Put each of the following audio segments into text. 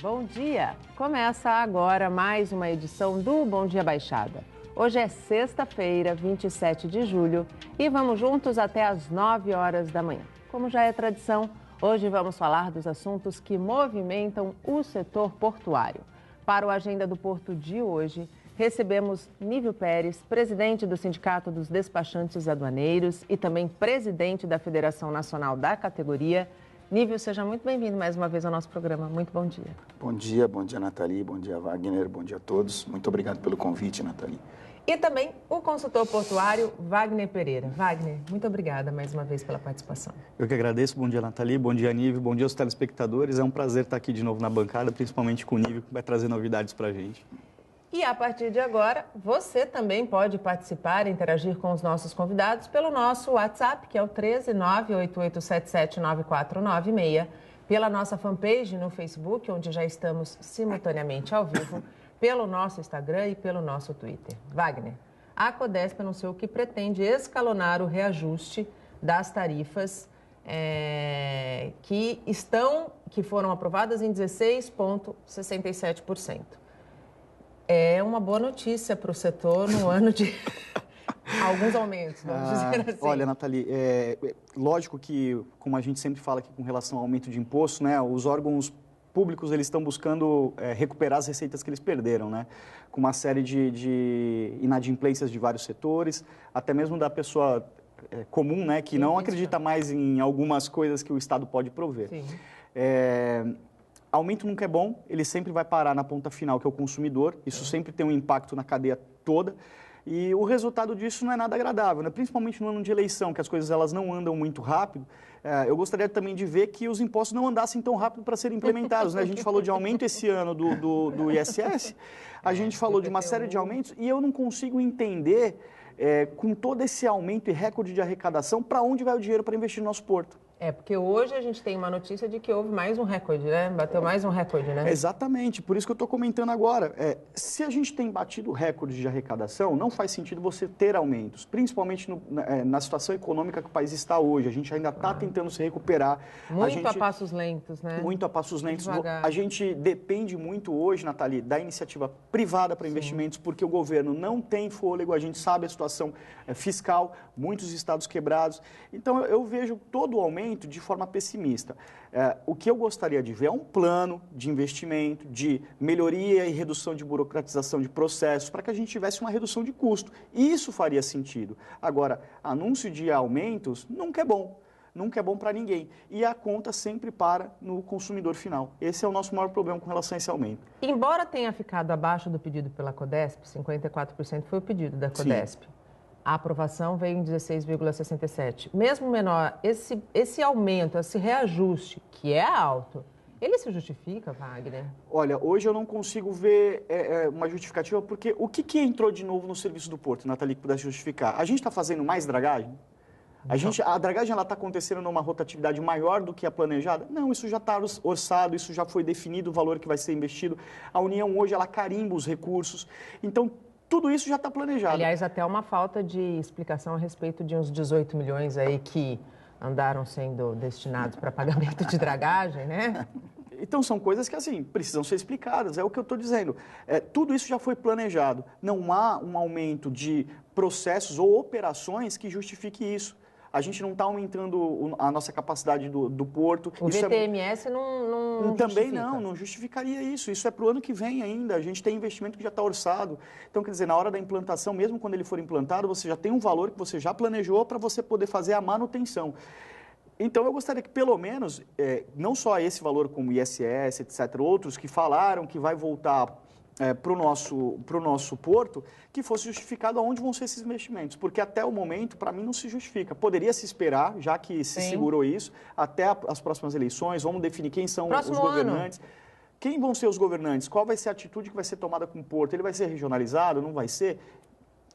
Bom dia! Começa agora mais uma edição do Bom Dia Baixada. Hoje é sexta-feira, 27 de julho, e vamos juntos até às 9 horas da manhã. Como já é tradição, hoje vamos falar dos assuntos que movimentam o setor portuário. Para o Agenda do Porto de hoje, recebemos Nívio Pérez, presidente do Sindicato dos Despachantes Aduaneiros e também presidente da Federação Nacional da categoria. Nívio, seja muito bem-vindo mais uma vez ao nosso programa. Muito bom dia. Bom dia, Nathalie, bom dia, Wagner, bom dia a todos. Muito obrigado pelo convite, Nathalie. E também o consultor portuário Wagner Pereira. Wagner, muito obrigada mais uma vez pela participação. Eu que agradeço. Bom dia, Nathalie, bom dia, Nívio, bom dia aos telespectadores. É um prazer estar aqui de novo na bancada, principalmente com o Nívio, que vai trazer novidades para a gente. E a partir de agora, você também pode participar e interagir com os nossos convidados pelo nosso WhatsApp, que é o 13988779496, pela nossa fanpage no Facebook, onde já estamos simultaneamente ao vivo, pelo nosso Instagram e pelo nosso Twitter. Wagner, a Codesp anunciou que pretende escalonar o reajuste das tarifas que foram aprovadas em 16,67%. É uma boa notícia para o setor no ano de alguns aumentos, vamos dizer assim. Olha, Nathalie, lógico que, como a gente sempre fala aqui com relação ao aumento de imposto, né, os órgãos públicos eles estão buscando recuperar as receitas que eles perderam, né, com uma série de inadimplências de vários setores, até mesmo da pessoa comum, né, que não acredita mais em algumas coisas que o Estado pode prover. Sim. Aumento nunca é bom, ele sempre vai parar na ponta final, que é o consumidor. Isso sempre tem um impacto na cadeia toda. E o resultado disso não é nada agradável, né? Principalmente no ano de eleição, que as coisas elas não andam muito rápido. Eu gostaria também de ver que os impostos não andassem tão rápido para serem implementados, né? A gente falou de aumento esse ano do ISS, a gente falou de uma série de aumentos e eu não consigo entender, com todo esse aumento e recorde de arrecadação, para onde vai o dinheiro para investir no nosso porto. Porque hoje a gente tem uma notícia de que houve mais um recorde, né? Bateu mais um recorde, né? Exatamente, por isso que eu estou comentando agora. Se a gente tem batido recordes de arrecadação, não faz sentido você ter aumentos, principalmente na situação econômica que o país está hoje. A gente ainda está tentando se recuperar. Muito a passos lentos, né? Muito a passos lentos. Devagar. A gente depende muito hoje, Nathalie, da iniciativa privada para investimentos, porque o governo não tem fôlego, a gente sabe a situação fiscal, muitos estados quebrados. Então, eu vejo todo o aumento de forma pessimista. O que eu gostaria de ver é um plano de investimento, de melhoria e redução de burocratização de processos, para que a gente tivesse uma redução de custo. Isso faria sentido. Agora, anúncio de aumentos nunca é bom. Nunca é bom para ninguém. E a conta sempre para no consumidor final. Esse é o nosso maior problema com relação a esse aumento. Embora tenha ficado abaixo do pedido pela Codesp, 54% foi o pedido da Codesp. Sim. A aprovação veio em 16,67%. Mesmo menor, esse aumento, esse reajuste, que é alto, ele se justifica, Wagner? Olha, hoje eu não consigo ver uma justificativa, porque o que entrou de novo no serviço do Porto, Nathalie, que pudesse justificar? A gente está fazendo mais dragagem? A dragagem está acontecendo numa rotatividade maior do que a planejada? Não, isso já está orçado, isso já foi definido o valor que vai ser investido. A União hoje, ela carimba os recursos. Então, tudo isso já está planejado. Aliás, até uma falta de explicação a respeito de uns 18 milhões aí que andaram sendo destinados para pagamento de dragagem, né? Então, são coisas que, assim, precisam ser explicadas, é o que eu estou dizendo. Tudo isso já foi planejado. Não há um aumento de processos ou operações que justifique isso. A gente não está aumentando a nossa capacidade do porto. O VTMS não também justifica. não justificaria isso. Isso é para o ano que vem ainda. A gente tem investimento que já está orçado. Então, quer dizer, na hora da implantação, mesmo quando ele for implantado, você já tem um valor que você já planejou para você poder fazer a manutenção. Então, eu gostaria que, pelo menos, não só esse valor como ISS, etc., outros que falaram que vai voltar para o nosso porto, que fosse justificado aonde vão ser esses investimentos. Porque até o momento, para mim, não se justifica. Poderia se esperar, já que se segurou isso, até as próximas eleições, vamos definir quem são os governantes. Quem vão ser os governantes? Qual vai ser a atitude que vai ser tomada com o porto? Ele vai ser regionalizado? Não vai ser?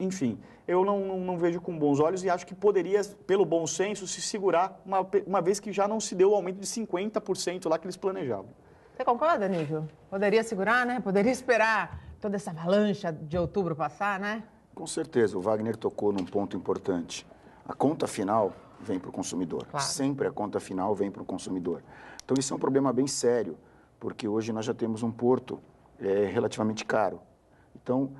Enfim, eu não vejo com bons olhos e acho que poderia, pelo bom senso, se segurar, uma vez que já não se deu o aumento de 50% lá que eles planejavam. Você concorda, Nívio? Poderia segurar, né? Poderia esperar toda essa avalanche de outubro passar, né? Com certeza, o Wagner tocou num ponto importante. A conta final vem para o consumidor. Claro. Sempre a conta final vem para o consumidor. Então, isso é um problema bem sério, porque hoje nós já temos um porto relativamente caro. Então,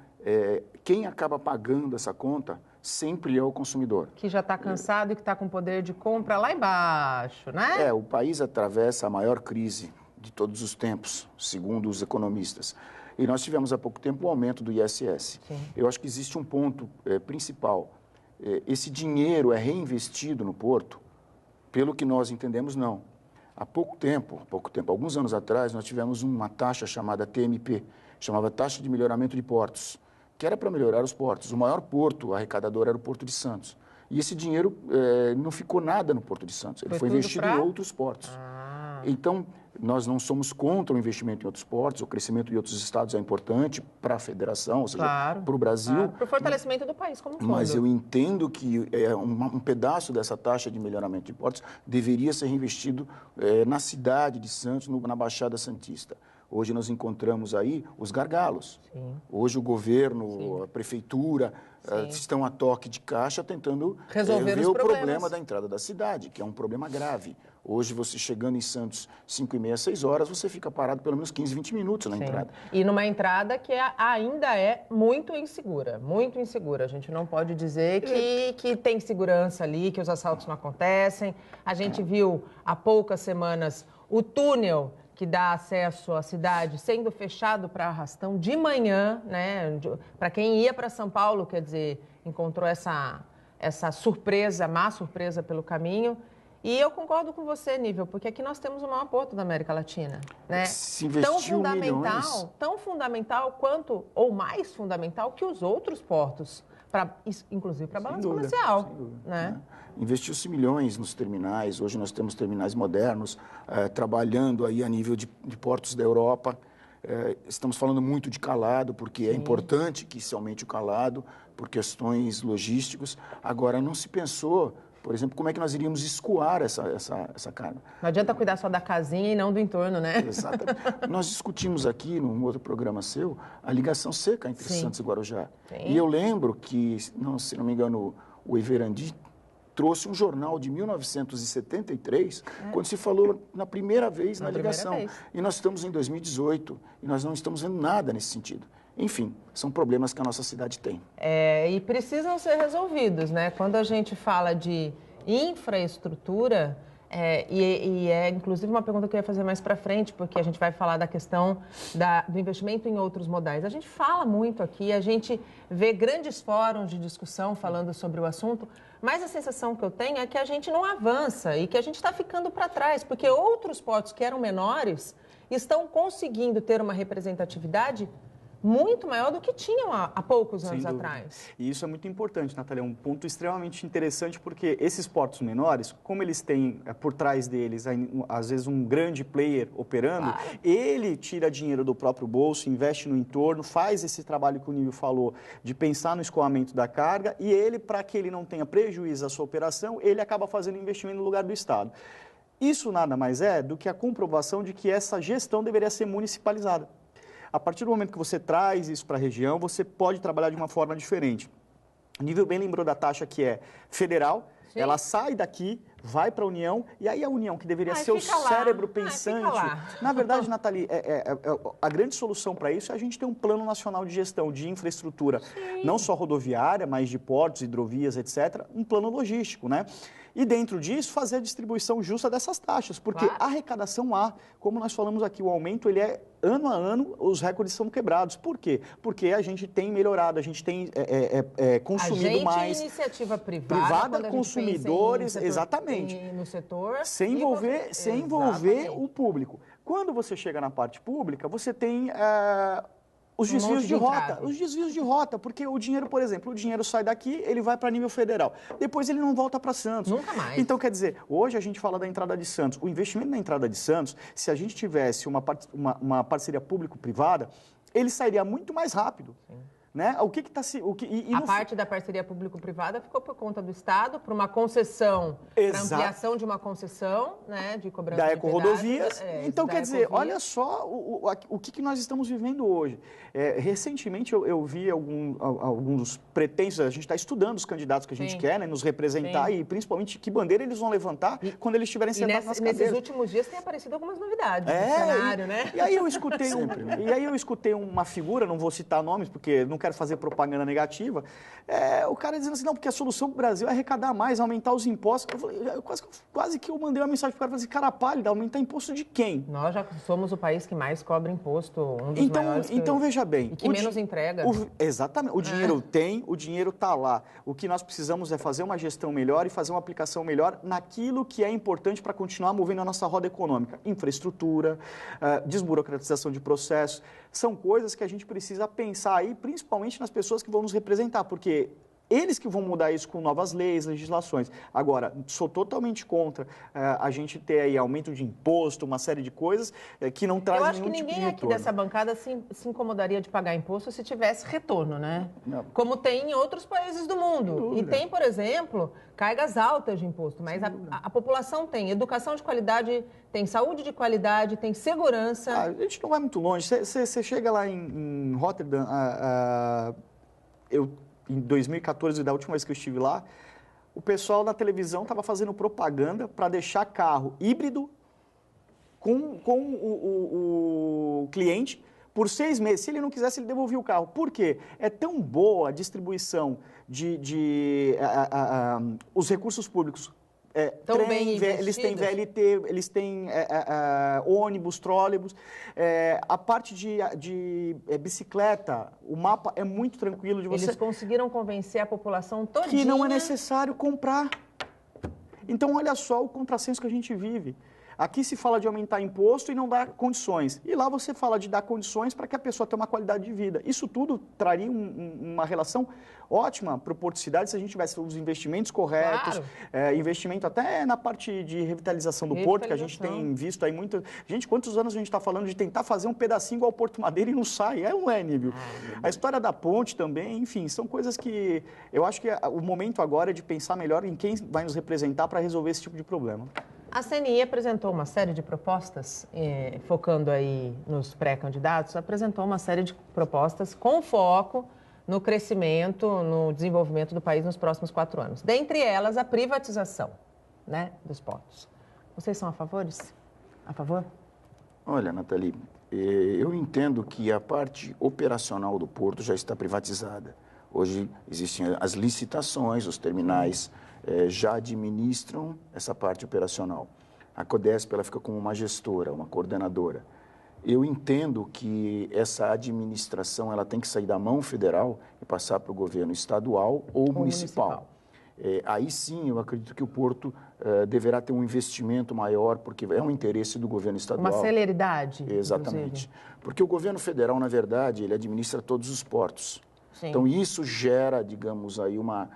quem acaba pagando essa conta sempre é o consumidor. Que já está cansado e que está com poder de compra lá embaixo, né? O país atravessa a maior crise de todos os tempos, segundo os economistas. E nós tivemos há pouco tempo o aumento do ISS. Sim. Eu acho que existe um ponto principal. Esse dinheiro é reinvestido no porto? Pelo que nós entendemos, não. Há pouco tempo, alguns anos atrás, nós tivemos uma taxa chamada TMP, chamava Taxa de Melhoramento de Portos, que era para melhorar os portos. O maior porto arrecadador era o Porto de Santos. E esse dinheiro não ficou nada no Porto de Santos, ele foi investido em outros portos. Então, nós não somos contra o investimento em outros portos, o crescimento de outros estados é importante para a federação, ou seja, para o Brasil. Para o fortalecimento do país como um todo. Mas eu entendo que um pedaço dessa taxa de melhoramento de portos deveria ser reinvestido na cidade de Santos, na Baixada Santista. Hoje nós encontramos aí os gargalos. Sim. Hoje o governo, sim, a prefeitura estão a toque de caixa tentando resolver o problema da entrada da cidade, que é um problema grave. Hoje, você chegando em Santos 5h30, 6 horas, você fica parado pelo menos 15, 20 minutos na entrada. E numa entrada que ainda é muito insegura, muito insegura. A gente não pode dizer que tem segurança ali, que os assaltos não acontecem. A gente viu há poucas semanas o túnel que dá acesso à cidade sendo fechado para arrastão de manhã, né? Para quem ia para São Paulo, quer dizer, encontrou essa surpresa, má surpresa pelo caminho. E eu concordo com você, Nível, porque aqui nós temos o maior porto da América Latina, né? Se investiu milhões. Tão fundamental quanto, ou mais fundamental, que os outros portos, inclusive para balanço comercial, né? Investiu-se milhões nos terminais, hoje nós temos terminais modernos, trabalhando aí a nível de portos da Europa. Estamos falando muito de calado, porque é importante que se aumente o calado, por questões logísticas. Agora, não se pensou, por exemplo, como é que nós iríamos escoar essa carga. Não adianta cuidar só da casinha e não do entorno, né? Exatamente. Nós discutimos aqui, num outro programa seu, a ligação seca entre Santos e Guarujá. Sim. E eu lembro que, se não me engano, o Everandi trouxe um jornal de 1973, quando se falou na primeira vez na ligação. E nós estamos em 2018 e nós não estamos vendo nada nesse sentido. Enfim, são problemas que a nossa cidade tem. E precisam ser resolvidos, né? Quando a gente fala de infraestrutura, inclusive uma pergunta que eu ia fazer mais para frente, porque a gente vai falar da questão do investimento em outros modais. A gente fala muito aqui, a gente vê grandes fóruns de discussão falando sobre o assunto, mas a sensação que eu tenho é que a gente não avança e que a gente está ficando para trás, porque outros portos que eram menores estão conseguindo ter uma representatividade muito maior do que tinham há poucos anos atrás. E isso é muito importante, Natália, é um ponto extremamente interessante, porque esses portos menores, como eles têm por trás deles, às vezes, um grande player operando, ele tira dinheiro do próprio bolso, investe no entorno, faz esse trabalho que o Nível falou, de pensar no escoamento da carga, e ele, para que ele não tenha prejuízo à sua operação, ele acaba fazendo investimento no lugar do Estado. Isso nada mais é do que a comprovação de que essa gestão deveria ser municipalizada. A partir do momento que você traz isso para a região, você pode trabalhar de uma forma diferente. O Nível bem lembrou da taxa que é federal, sim, ela sai daqui, vai para a União, e aí a União, que deveria ser o cérebro pensante... Na verdade, Nathalie, a grande solução para isso é a gente ter um plano nacional de gestão de infraestrutura, sim, não só rodoviária, mas de portos, hidrovias, etc., um plano logístico, né? E dentro disso, fazer a distribuição justa dessas taxas, porque a arrecadação como nós falamos aqui, o aumento, ele é ano a ano, os recordes são quebrados. Por quê? Porque a gente tem melhorado, a gente tem consumido mais. Iniciativa privada consumidores, exatamente. No setor. Sem envolver o público. Quando você chega na parte pública, você tem... os desvios de rota, porque o dinheiro, por exemplo, o dinheiro sai daqui, ele vai para nível federal. Depois ele não volta para Santos. Nunca mais. Então, quer dizer, hoje a gente fala da entrada de Santos. O investimento na entrada de Santos, se a gente tivesse uma parceria público-privada, ele sairia muito mais rápido. Sim. Né? O que está se... A parte da parceria público-privada ficou por conta do Estado, para uma concessão, para ampliação de uma concessão, né, de cobrança da de Ecorodovias. Então, quer dizer, Ecovia. olha só o que nós estamos vivendo hoje. Recentemente, eu vi alguns pretensos, a gente está estudando os candidatos que a gente quer, né, nos representar e, principalmente, que bandeira eles vão levantar quando eles estiverem sentados nas cadeiras. Nesses últimos dias tem aparecido algumas novidades no cenário, né? E aí eu escutei uma figura, não vou citar nomes, porque não quero fazer propaganda negativa, o cara dizendo assim, não, porque a solução para o Brasil é arrecadar mais, aumentar os impostos. Eu falei, quase que eu mandei uma mensagem para o cara, falei assim, cara pálida, aumentar imposto de quem? Nós já somos o país que mais cobra imposto, um dos maiores então veja bem. E que menos entrega. Exatamente. O dinheiro tem, o dinheiro está lá. O que nós precisamos é fazer uma gestão melhor e fazer uma aplicação melhor naquilo que é importante para continuar movendo a nossa roda econômica. Infraestrutura, desburocratização de processos, são coisas que a gente precisa pensar aí, principalmente nas pessoas que vão nos representar, porque eles que vão mudar isso com novas leis, legislações. Agora, sou totalmente contra a gente ter aí aumento de imposto, uma série de coisas que não traz nenhum tipo de retorno. Eu acho que ninguém aqui dessa bancada se incomodaria de pagar imposto se tivesse retorno, né? Não. Como tem em outros países do mundo. E tem, por exemplo, cargas altas de imposto, mas a população tem educação de qualidade, tem saúde de qualidade, tem segurança. A gente não vai muito longe. Você chega lá em Rotterdam, em 2014, da última vez que eu estive lá, o pessoal na televisão estava fazendo propaganda para deixar carro híbrido com o cliente por 6 meses. Se ele não quisesse, ele devolvia o carro. Por quê? É tão boa a distribuição os recursos públicos. Eles têm VLT, eles têm ônibus, trólebus. A parte de bicicleta, o mapa é muito tranquilo de você. Eles conseguiram convencer a população todinha que não é necessário comprar. Então, olha só o contrassenso que a gente vive. Aqui se fala de aumentar imposto e não dar condições. E lá você fala de dar condições para que a pessoa tenha uma qualidade de vida. Isso tudo traria uma relação ótima para o Porto Cidade se a gente tivesse os investimentos corretos, investimento até na parte de revitalização do porto, que a gente tem visto aí muito. Gente, quantos anos a gente está falando de tentar fazer um pedacinho igual ao Porto Madeira e não sai? Não é, Nível? A história da ponte também, enfim, são coisas que eu acho que o momento agora é de pensar melhor em quem vai nos representar para resolver esse tipo de problema. A CNI apresentou uma série de propostas, focando aí nos pré-candidatos, apresentou uma série de propostas com foco no crescimento, no desenvolvimento do país nos próximos 4 anos. Dentre elas, a privatização, né, dos portos. Vocês são a favor? Olha, Nathalie, eu entendo que a parte operacional do porto já está privatizada. Hoje existem as licitações, os terminais já administram essa parte operacional. A Codesp ela fica como uma gestora, uma coordenadora. Eu entendo que essa administração ela tem que sair da mão federal e passar para o governo estadual ou municipal. Aí sim, eu acredito que o porto deverá ter um investimento maior, porque é um interesse do governo estadual. Uma celeridade. Exatamente. Porque o governo federal, na verdade, ele administra todos os portos. Sim. Então, isso gera, digamos, aí uma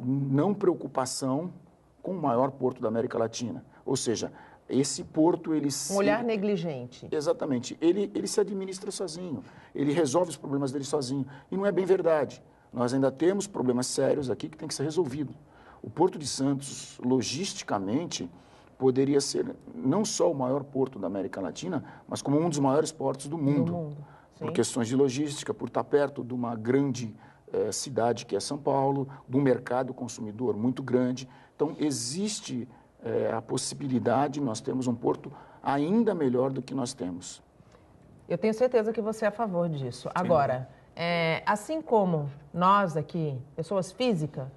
não preocupação com o maior porto da América Latina. Ou seja, esse porto, um olhar negligente. Exatamente. Ele se administra sozinho. Ele resolve os problemas dele sozinho. E não é bem verdade. Nós ainda temos problemas sérios aqui que tem que ser resolvido. O Porto de Santos, logisticamente, poderia ser não só o maior porto da América Latina, mas como um dos maiores portos do mundo. Por questões de logística, por estar perto de uma grande cidade que é São Paulo, de um mercado consumidor muito grande. Então, existe a possibilidade de nós termos um porto ainda melhor do que nós temos. Eu tenho certeza que você é a favor disso. Sim. Agora, assim como nós aqui, pessoas físicas,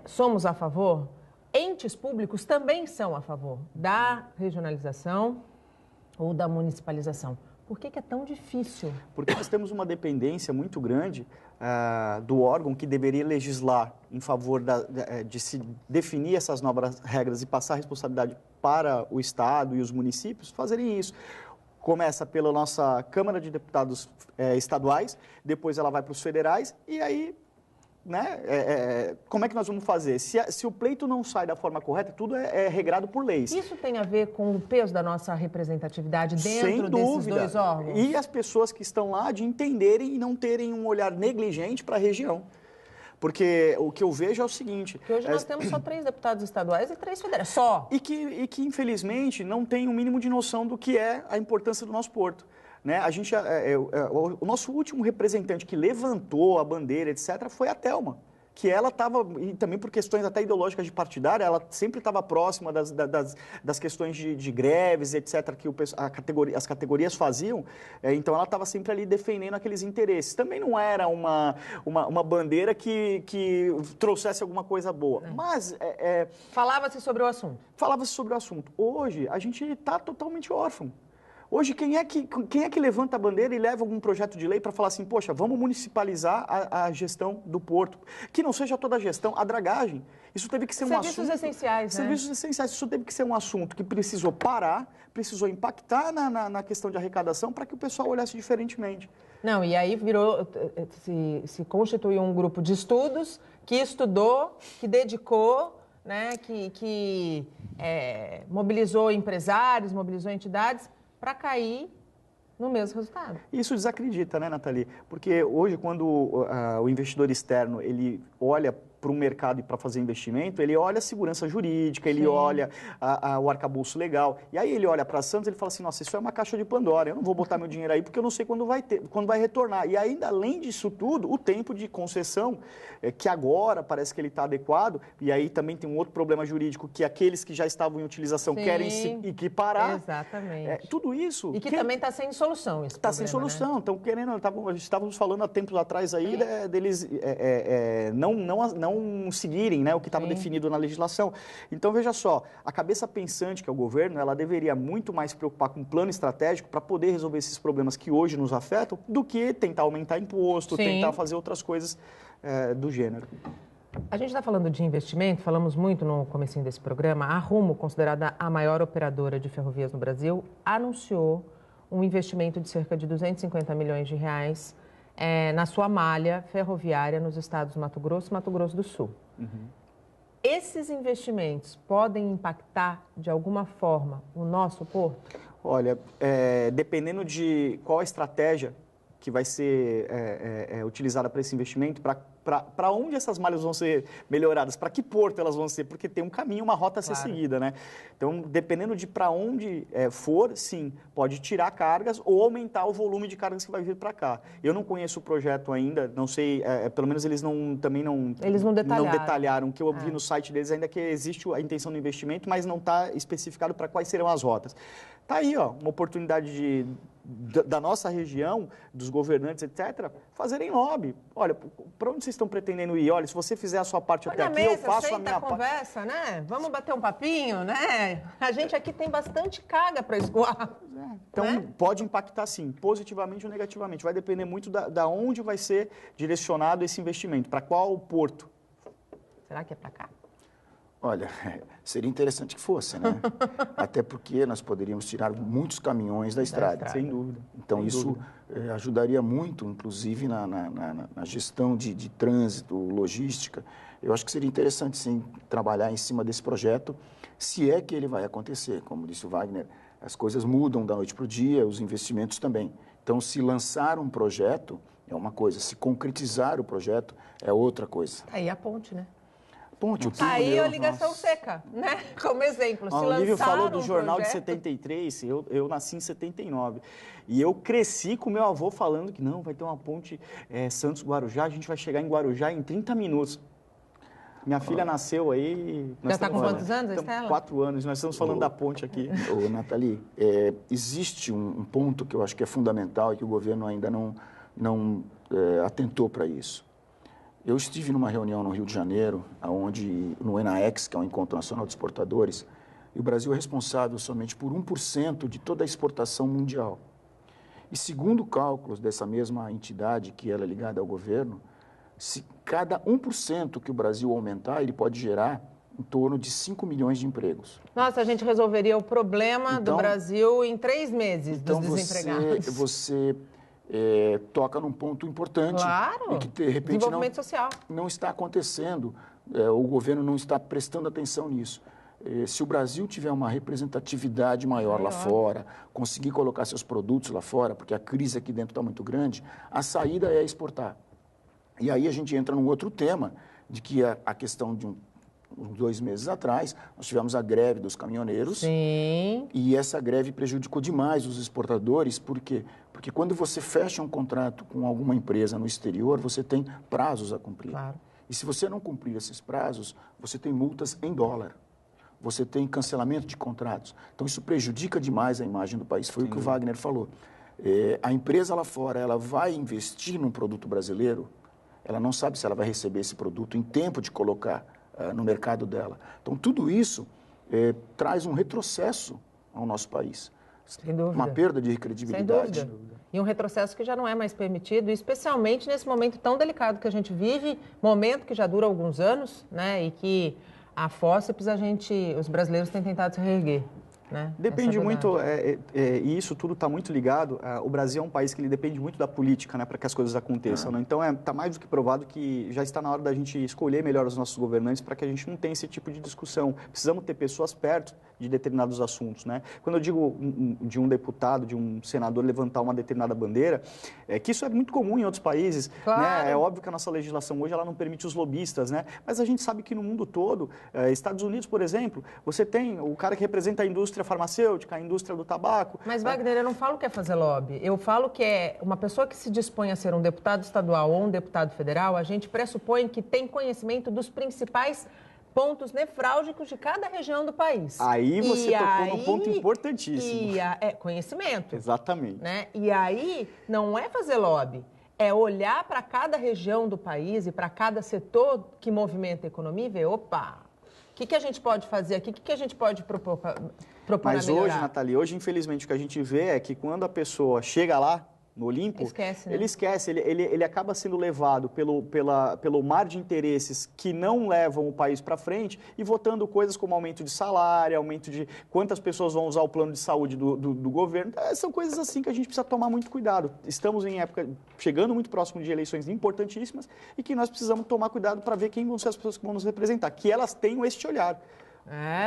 somos a favor, entes públicos também são a favor da regionalização ou da municipalização. Por que é tão difícil? Porque nós temos uma dependência muito grande do órgão que deveria legislar em favor de se definir essas novas regras e passar a responsabilidade para o Estado e os municípios fazerem isso. Começa pela nossa Câmara de Deputados estaduais, depois ela vai para os federais e aí né? Como é que nós vamos fazer? Se o pleito não sai da forma correta, tudo é regrado por leis. Isso tem a ver com o peso da nossa representatividade dentro Sem desses dúvida. dois órgãos? E as pessoas que estão lá de entenderem e não terem um olhar negligente para a região. Porque o que eu vejo é o seguinte... Porque hoje nós temos só 3 deputados estaduais e 3 federais, só. E que, infelizmente, não tem o mínimo de noção do que é a importância do nosso porto. Né? O nosso último representante que levantou a bandeira, etc., foi a Thelma. Que ela estava, e também por questões até ideológicas de partidária, ela sempre estava próxima das questões de greves, etc., que as categorias faziam, então ela estava sempre ali defendendo aqueles interesses. Também não era uma bandeira que trouxesse alguma coisa boa, mas... Falava-se sobre o assunto. Falava-se sobre o assunto. Hoje, a gente está totalmente órfão. Hoje, quem é que levanta a bandeira e leva algum projeto de lei para falar assim, poxa, vamos municipalizar a gestão do porto? Que não seja toda a gestão, a dragagem. Isso teve que ser um assunto... Serviços essenciais, né? Serviços essenciais. Isso teve que ser um assunto que precisou parar, precisou impactar na questão de arrecadação para que o pessoal olhasse diferentemente. Não, e aí se constituiu um grupo de estudos que estudou, que dedicou, né, que mobilizou empresários, mobilizou entidades para cair no mesmo resultado. Isso desacredita, né, Nathalie? Porque hoje, quando o investidor externo ele olha para o mercado e para fazer investimento, ele olha a segurança jurídica, ele olha o arcabouço legal. E aí ele olha para a Santos e ele fala assim, nossa, isso é uma caixa de Pandora, eu não vou botar meu dinheiro aí porque eu não sei quando vai retornar. E ainda, além disso tudo, o tempo de concessão, que agora parece que ele está adequado, e aí também tem um outro problema jurídico, que aqueles que já estavam em utilização querem se equiparar. Exatamente. Tudo isso... E que também está sem solução esse Está sem solução. Então, estávamos falando há tempos atrás aí deles não seguirem, né, o que estava definido na legislação. Então, veja só, a cabeça pensante que é o governo, ela deveria muito mais se preocupar com um plano estratégico para poder resolver esses problemas que hoje nos afetam, do que tentar aumentar imposto, tentar fazer outras coisas do gênero. A gente está falando de investimento, falamos muito no comecinho desse programa. A Rumo, considerada a maior operadora de ferrovias no Brasil, anunciou um investimento de cerca de 250 milhões de reais na sua malha ferroviária nos estados Mato Grosso e Mato Grosso do Sul. Esses investimentos podem impactar, de alguma forma, o nosso porto? Olha, dependendo de qual a estratégia que vai ser utilizada para esse investimento, para onde essas malhas vão ser melhoradas, para que porto elas vão ser, porque tem um caminho, uma rota a ser seguida, né? Então, dependendo de para onde for, sim, pode tirar cargas ou aumentar o volume de cargas que vai vir para cá. Eu não conheço o projeto ainda, não sei, pelo menos eles não detalharam. O que eu vi no site deles ainda é que existe a intenção do investimento, mas não está especificado para quais serão as rotas. Está aí, ó, uma oportunidade da nossa região, dos governantes, etc., fazerem lobby. Olha, para onde vocês estão pretendendo ir? Olha, se você fizer a sua parte até aqui, eu faço a minha parte. Conversa, né? Vamos bater um papinho, né? A gente aqui tem bastante carga para escoar. Então, pode impactar sim, positivamente ou negativamente. Vai depender muito da onde vai ser direcionado esse investimento, para qual porto. Será que é para cá? Olha, seria interessante que fosse, né? Até porque nós poderíamos tirar muitos caminhões da estrada. Sem dúvida. Então, isso ajudaria muito, inclusive, na gestão de trânsito, logística. Eu acho que seria interessante, sim, trabalhar em cima desse projeto, se é que ele vai acontecer. Como disse o Wagner, as coisas mudam da noite para o dia, os investimentos também. Então, se lançar um projeto é uma coisa, se concretizar o projeto é outra coisa. Aí a ponte, né? Aí a ligação seca, né? Como exemplo. O Lívio falou do jornal de 73, eu nasci em 79. E eu cresci com meu avô falando que não, vai ter uma ponte Santos-Guarujá, a gente vai chegar em Guarujá em 30 minutos. Minha filha nasceu aí... Já está com quantos anos, Estela? 4 anos, nós estamos falando da ponte aqui. Nathalie, existe um ponto que eu acho que é fundamental e que o governo ainda não atentou para isso. Eu estive numa reunião no Rio de Janeiro, no ENAEX, que é o Encontro Nacional de Exportadores, e o Brasil é responsável somente por 1% de toda a exportação mundial. E segundo cálculos dessa mesma entidade, que ela é ligada ao governo, se cada 1% que o Brasil aumentar, ele pode gerar em torno de 5 milhões de empregos. Nossa, a gente resolveria o problema do Brasil em 3 meses dos desempregados. Você toca num ponto importante. Claro, E que, de repente, desenvolvimento social. Não está acontecendo, o governo não está prestando atenção nisso. Se o Brasil tiver uma representatividade maior lá fora, conseguir colocar seus produtos lá fora, porque a crise aqui dentro está muito grande, a saída é exportar. E aí a gente entra num outro tema, de que a questão de uns 2 meses atrás, nós tivemos a greve dos caminhoneiros. Sim. E essa greve prejudicou demais os exportadores. Por quê? Porque quando você fecha um contrato com alguma empresa no exterior, você tem prazos a cumprir. Claro. E se você não cumprir esses prazos, você tem multas em dólar. Você tem cancelamento de contratos. Então, isso prejudica demais a imagem do país. Foi o que o Wagner falou. A empresa lá fora, ela vai investir num produto brasileiro, ela não sabe se ela vai receber esse produto em tempo de colocar no mercado dela. Então, tudo isso traz um retrocesso ao nosso país. Sem dúvida. Uma perda de credibilidade. Sem dúvida. E um retrocesso que já não é mais permitido, especialmente nesse momento tão delicado que a gente vive, momento que já dura alguns anos, né? E que a fórceps os brasileiros têm tentado se reerguer. Né? Depende muito, e isso tudo está muito ligado. O Brasil é um país que ele depende muito da política, né, para que as coisas aconteçam. Né? Então, está mais do que provado que já está na hora da gente escolher melhor os nossos governantes para que a gente não tenha esse tipo de discussão. Precisamos ter pessoas perto de determinados assuntos. Né? Quando eu digo de um deputado, de um senador levantar uma determinada bandeira, que isso é muito comum em outros países. Claro. Né? É óbvio que a nossa legislação hoje ela não permite os lobistas, né? Mas a gente sabe que no mundo todo, Estados Unidos, por exemplo, você tem o cara que representa a indústria farmacêutica, a indústria do tabaco. Mas, Wagner, eu não falo que é fazer lobby. Eu falo que é uma pessoa que se dispõe a ser um deputado estadual ou um deputado federal, a gente pressupõe que tem conhecimento dos principais pontos nefrálgicos de cada região do país. Aí você tocou num ponto importantíssimo. Conhecimento. Exatamente. Né? E aí não é fazer lobby, é olhar para cada região do país e para cada setor que movimenta a economia e ver, opa, o que a gente pode fazer aqui, o que a gente pode propor Mas a melhorar? hoje, Nathalie, infelizmente o que a gente vê é que quando a pessoa chega lá no Olimpo, esquece, né? ele esquece, ele acaba sendo levado pelo mar de interesses que não levam o país para frente e votando coisas como aumento de salário, aumento de quantas pessoas vão usar o plano de saúde do governo. São coisas assim que a gente precisa tomar muito cuidado. Estamos em época, chegando muito próximo de eleições importantíssimas e que nós precisamos tomar cuidado para ver quem vão ser as pessoas que vão nos representar, que elas tenham este olhar.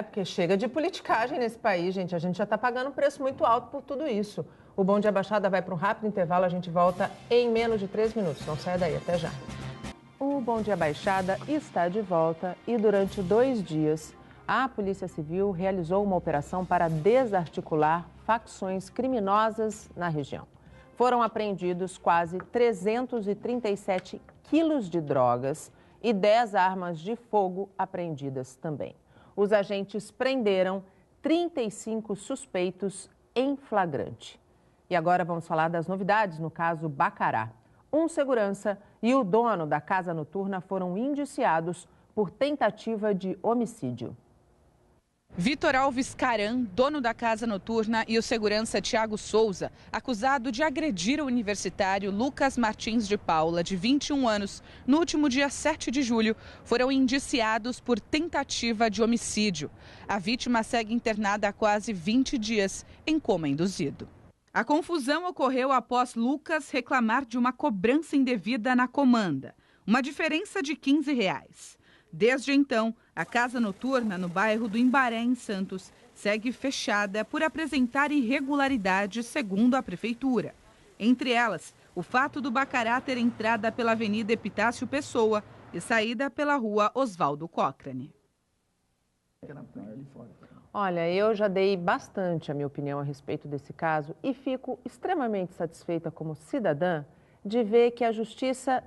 Porque chega de politicagem nesse país, gente. A gente já está pagando um preço muito alto por tudo isso. O Bom Dia Baixada vai para um rápido intervalo, a gente volta em menos de 3 minutos. Não saia daí, até já. O Bom Dia Baixada está de volta e durante 2 dias, a Polícia Civil realizou uma operação para desarticular facções criminosas na região. Foram apreendidos quase 337 quilos de drogas e 10 armas de fogo apreendidas também. Os agentes prenderam 35 suspeitos em flagrante. E agora vamos falar das novidades no caso Bacará. Um segurança e o dono da casa noturna foram indiciados por tentativa de homicídio. Vitor Alves Caran, dono da casa noturna, e o segurança Tiago Souza, acusado de agredir o universitário Lucas Martins de Paula, de 21 anos, no último dia 7 de julho, foram indiciados por tentativa de homicídio. A vítima segue internada há quase 20 dias em coma induzido. A confusão ocorreu após Lucas reclamar de uma cobrança indevida na comanda, uma diferença de R$15. Desde então, a casa noturna no bairro do Imbaré, em Santos, segue fechada por apresentar irregularidades, segundo a prefeitura. Entre elas, o fato do Bacará ter entrada pela Avenida Epitácio Pessoa e saída pela Rua Oswaldo Cochrane. Olha, eu já dei bastante a minha opinião a respeito desse caso e fico extremamente satisfeita como cidadã de ver que a justiça,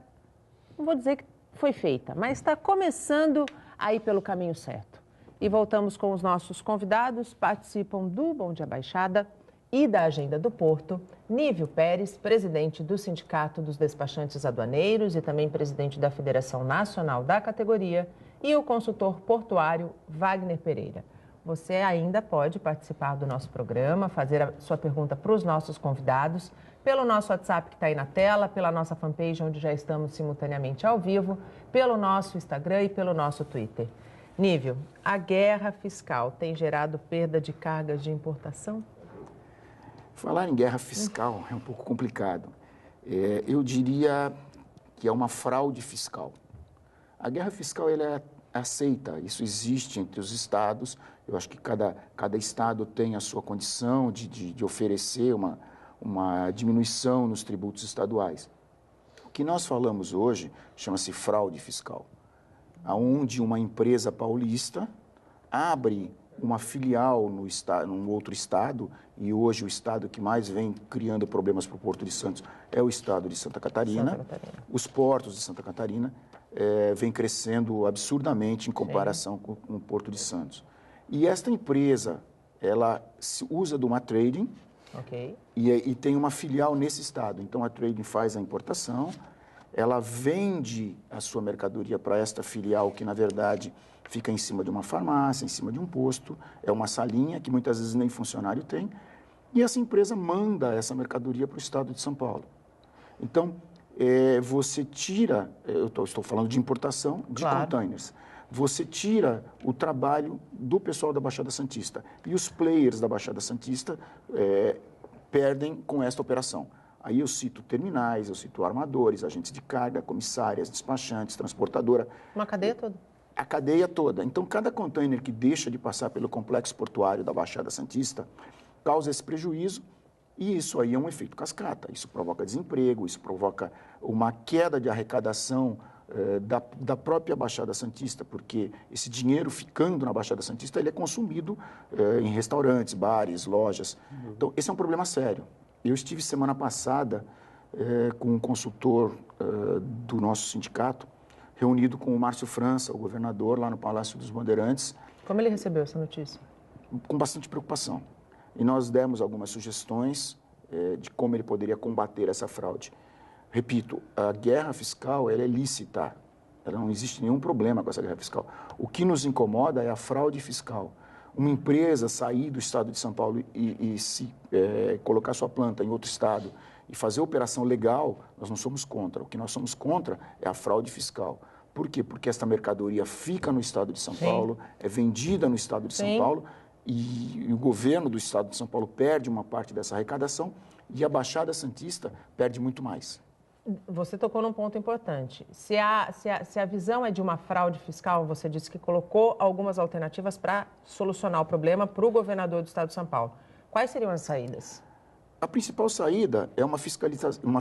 não vou dizer que foi feita, mas está começando a ir pelo caminho certo. E voltamos com os nossos convidados, participam do Bom Dia Baixada e da Agenda do Porto, Nívio Pérez, presidente do Sindicato dos Despachantes Aduaneiros e também presidente da Federação Nacional da categoria, e o consultor portuário Wagner Pereira. Você ainda pode participar do nosso programa, fazer a sua pergunta para os nossos convidados, pelo nosso WhatsApp que está aí na tela, pela nossa fanpage, onde já estamos simultaneamente ao vivo, pelo nosso Instagram e pelo nosso Twitter. Nívio, a guerra fiscal tem gerado perda de cargas de importação? Falar em guerra fiscal é um pouco complicado. Eu diria que é uma fraude fiscal. A guerra fiscal ela é aceita, isso existe entre os estados. Eu acho que cada estado tem a sua condição de oferecer uma diminuição nos tributos estaduais. O que nós falamos hoje chama-se fraude fiscal, onde uma empresa paulista abre uma filial num outro estado, e hoje o estado que mais vem criando problemas para o Porto de Santos é o estado de Santa Catarina. Os portos de Santa Catarina vem crescendo absurdamente em comparação com o Porto de Santos. E esta empresa, ela se usa de uma trading e tem uma filial nesse estado. Então, a trading faz a importação, ela vende a sua mercadoria para esta filial, que, na verdade, fica em cima de uma farmácia, em cima de um posto, é uma salinha que muitas vezes nem funcionário tem, e essa empresa manda essa mercadoria para o estado de São Paulo. Então, você tira, eu estou falando de importação de containers, você tira o trabalho do pessoal da Baixada Santista, e os players da Baixada Santista perdem com esta operação. Aí eu cito terminais, eu cito armadores, agentes de carga, comissárias, despachantes, transportadora. Uma cadeia toda? A cadeia toda. Então, cada container que deixa de passar pelo complexo portuário da Baixada Santista causa esse prejuízo, e isso aí é um efeito cascata. Isso provoca desemprego, isso provoca uma queda de arrecadação da própria Baixada Santista, porque esse dinheiro ficando na Baixada Santista, ele é consumido em restaurantes, bares, lojas. Então, esse é um problema sério. Eu estive semana passada com um consultor do nosso sindicato, reunido com o Márcio França, o governador, lá no Palácio dos Bandeirantes. Como ele recebeu essa notícia? Com bastante preocupação. E nós demos algumas sugestões de como ele poderia combater essa fraude. Repito, a guerra fiscal ela é lícita, ela não existe nenhum problema com essa guerra fiscal. O que nos incomoda é a fraude fiscal. Uma empresa sair do estado de São Paulo e colocar sua planta em outro estado e fazer operação legal, nós não somos contra. O que nós somos contra é a fraude fiscal. Por quê? Porque esta mercadoria fica no estado de São Paulo, é vendida no estado de São Paulo, e o governo do estado de São Paulo perde uma parte dessa arrecadação e a Baixada Santista perde muito mais. Você tocou num ponto importante. Se a visão é de uma fraude fiscal, você disse que colocou algumas alternativas para solucionar o problema para o governador do estado de São Paulo. Quais seriam as saídas? A principal saída é uma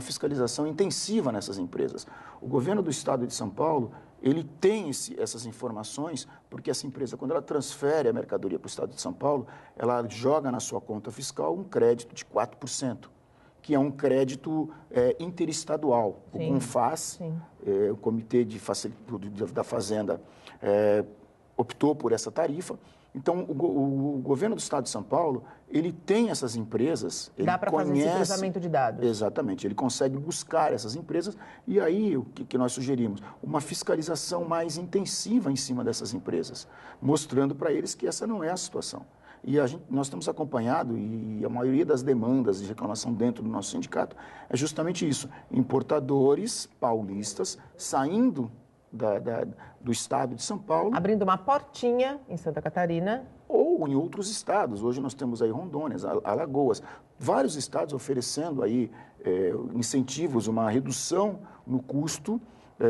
fiscalização intensiva nessas empresas. O governo do estado de São Paulo, ele tem essas informações, porque essa empresa, quando ela transfere a mercadoria para o estado de São Paulo, ela joga na sua conta fiscal um crédito de 4%, que é um crédito interestadual. O CONFAZ, o Comitê da Fazenda, optou por essa tarifa. Então, o governo do estado de São Paulo, ele tem essas empresas, ele dá para fazer esse cruzamento de dados. Exatamente, ele consegue buscar essas empresas, e aí o que nós sugerimos? Uma fiscalização mais intensiva em cima dessas empresas, mostrando para eles que essa não é a situação. E nós temos acompanhado, e a maioria das demandas de reclamação dentro do nosso sindicato é justamente isso, importadores paulistas saindo do estado de São Paulo. Abrindo uma portinha em Santa Catarina. Ou em outros estados. Hoje nós temos aí Rondônia, Alagoas, vários estados oferecendo aí incentivos, uma redução no custo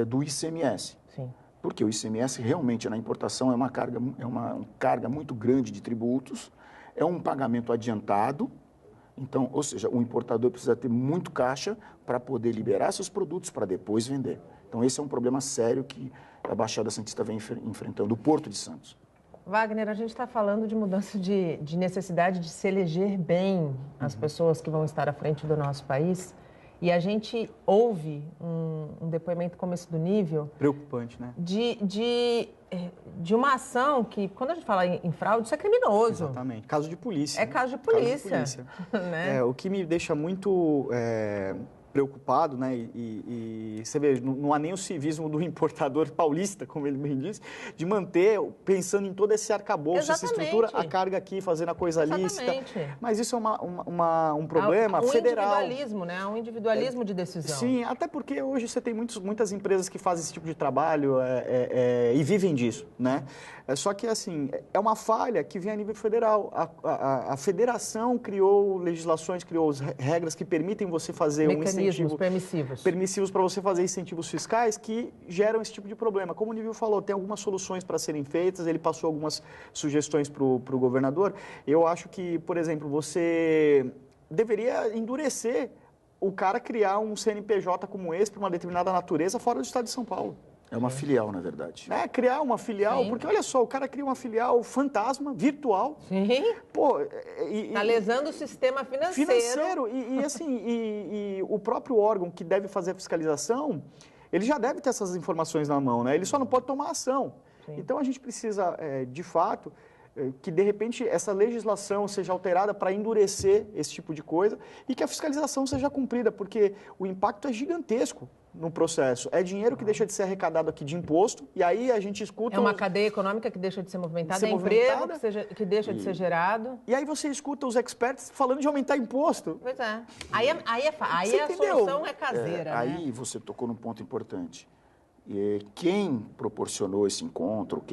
do ICMS. Sim. Porque o ICMS realmente na importação é uma carga muito grande de tributos, é um pagamento adiantado. Então, ou seja, o importador precisa ter muito caixa para poder liberar seus produtos para depois vender. Então, esse é um problema sério que a Baixada Santista vem enfrentando, o Porto de Santos. Wagner, a gente está falando de mudança de necessidade de se eleger bem as pessoas que vão estar à frente do nosso país. E a gente ouve um depoimento como esse do Nível... Preocupante, né? De uma ação que, quando a gente fala em fraude, isso é criminoso. Exatamente. Caso de polícia. É caso de polícia. Caso de polícia. Né? O que me deixa muito preocupado, né? E você vê, não há nem o civismo do importador paulista, como ele bem disse, de manter, pensando em todo esse arcabouço, essa estrutura, a carga aqui, fazendo a coisa lícita. Mas isso é um problema federal. Um individualismo, né? Um individualismo de decisão. Sim, até porque hoje você tem muitas empresas que fazem esse tipo de trabalho e vivem disso, né? Só que, assim, é uma falha que vem a nível federal. A federação criou legislações, criou regras que permitem você fazer um mecanismos permissivos para você fazer incentivos fiscais que geram esse tipo de problema. Como o Nível falou, tem algumas soluções para serem feitas, ele passou algumas sugestões para o governador. Eu acho que, por exemplo, você deveria endurecer o cara criar um CNPJ como esse para uma determinada natureza fora do estado de São Paulo. É uma filial, na verdade. Criar uma filial, Sim. porque olha só, o cara cria uma filial fantasma, virtual. Sim. Pô, Está lesando o sistema financeiro. E o próprio órgão que deve fazer a fiscalização, ele já deve ter essas informações na mão, né? Ele só não pode tomar ação. Sim. Então a gente precisa, de fato, que de repente essa legislação seja alterada para endurecer esse tipo de coisa e que a fiscalização seja cumprida, porque o impacto é gigantesco no processo. É dinheiro que deixa de ser arrecadado aqui de imposto, e aí a gente escuta... É uma cadeia econômica que deixa de ser movimentada, é emprego que deixa de ser gerado. E aí você escuta os experts falando de aumentar imposto. Pois é. Aí a solução é caseira, né? Aí você tocou num ponto importante. Quem proporcionou esse encontro,